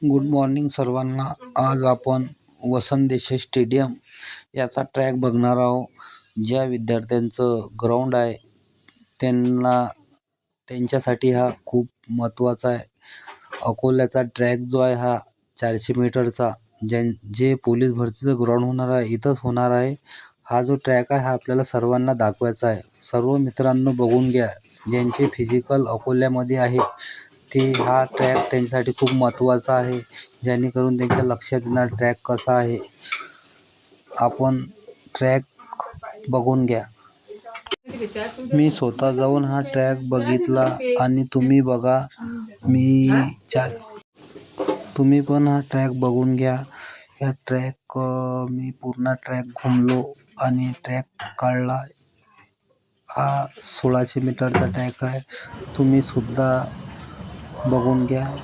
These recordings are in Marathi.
गुड मॉर्निंग सर्वांना. आज आपण वसंत देसाई स्टेडियम याचा ट्रॅक बघणार आहोत. ज्या विद्यार्थ्यांचं ग्राउंड आहे त्यांच्यासाठी हा खूप महत्त्वाचा आहे. अकोल्याचा ट्रॅक जो आहे हा 400 मीटरचा जे पोलीस भरतीचं ग्राउंड होणार आहे इथंच होणार आहे. हा जो ट्रॅक आहे हा आपल्याला सर्वांना दाखवायचा आहे. सर्व मित्रांनो बघून घ्या. ज्यांचे फिजिकल अकोल्यामध्ये आहे ते हा ट्रॅक त्यांच्यासाठी खूप महत्त्वाचा आहे, जेणेकरून त्यांच्या लक्षात येणार ट्रॅक कसा आहे. आपण ट्रॅक बघून घ्या. मी स्वतः जाऊन हा ट्रॅक बघितला आणि तुम्ही बघा. तुम्ही पण हा ट्रॅक बघून घ्या. या ट्रॅक मी पूर्ण ट्रॅक घुमलो आणि ट्रॅक काढला. हा 1600 मीटरचा ट्रॅक आहे. तुम्ही सुद्धा बघून घ्या.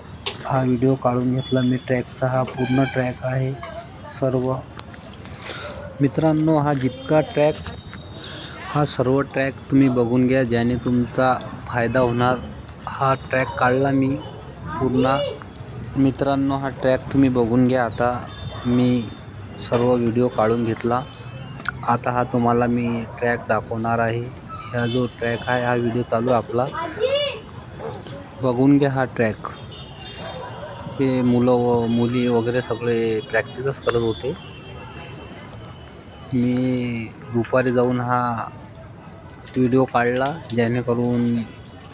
हा व्हिडिओ काढून घेतला मी ट्रॅकचा. हा पूर्ण ट्रॅक आहे. सर्व मित्रांनो हा सर्व ट्रॅक तुम्ही बघून घ्या, ज्याने तुमचा फायदा होणार. हा ट्रॅक काढला मी पूर्ण. मित्रांनो हा ट्रॅक तुम्ही बघून घ्या. आता मी सर्व व्हिडिओ काढून घेतला. आता हा तुम्हाला मी ट्रॅक दाखवणार आहे. हा जो ट्रॅक आहे हा व्हिडिओ चालू आहे आपला. बघून घ्या हा ट्रॅक. हे मुलं व मुली वगैरे सगळे प्रॅक्टिसच करत होते. मी दुपारी जाऊन हा व्हिडिओ काढला, जेणेकरून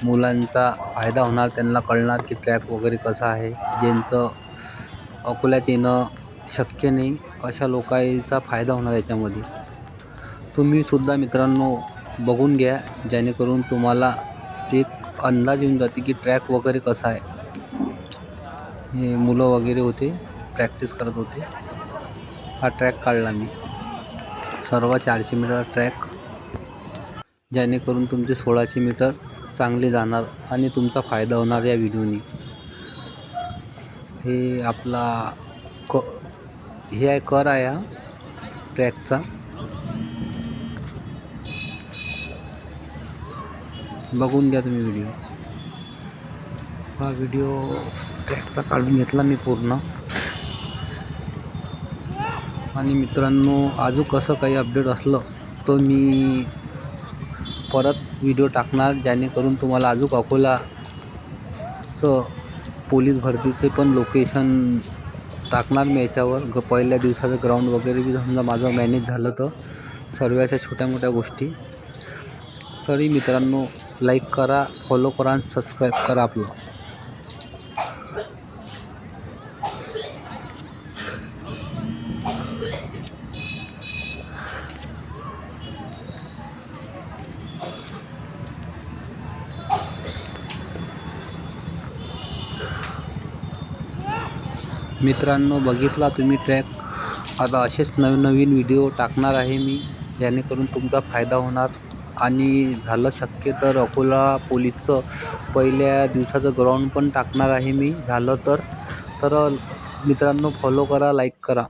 मुलांचा फायदा होणार. त्यांना कळणार की ट्रॅक वगैरे कसा आहे. ज्यांचं अकोल्यात येणं शक्य नाही अशा लोकांचा फायदा होणार याच्यामध्ये. तुम्ही सुद्धा मित्रांनो बघून घ्या, जेणेकरून तुम्हाला एक अंदाज येऊन जाते की ट्रॅक वगैरे कसा आहे. हे मुलं वगैरे होते, प्रॅक्टिस करत होते. हा ट्रॅक काढला मी सर्व 400 मीटर ट्रॅक, जेणेकरून तुमचे 1600 मीटर चांगले जाणार आणि तुमचा फायदा होणार या व्हिडिओनी. हे आपला हे आहे कर आहे हा ट्रॅकचा. बघून घ्या तुम्ही व्हिडिओ. हा व्हिडिओ ट्रॅकचा काढून घेतला मी पूर्ण. आणि मित्रांनो अजून कसं काही अपडेट असलं तर मी परत व्हिडिओ टाकणार, जेणेकरून तुम्हाला अजून अकोलाचं पोलीस भरतीचे पण लोकेशन टाकणार मी याच्यावर. पहिल्या दिवसाचं ग्राउंड वगैरे बी समजा माझं मॅनेज झालं तर सर्व अशा छोट्या मोठ्या गोष्टी. तरी मित्रांनो लाईक करा, फॉलो करा आणि सबस्क्राईब करा आपलं. मित्रांनो बघितला तुम्ही ट्रॅक. आता असेच नवीन व्हिडिओ टाकणार आहे मी, जेणेकरून तुमचा फायदा होणार. आणि झालं शक्य तर अकोला पोलीसचं पहिल्या दिवसाचं ग्राउंड पण टाकणार आहे मी, झालं तर मित्रांनो फॉलो करा, लाईक करा.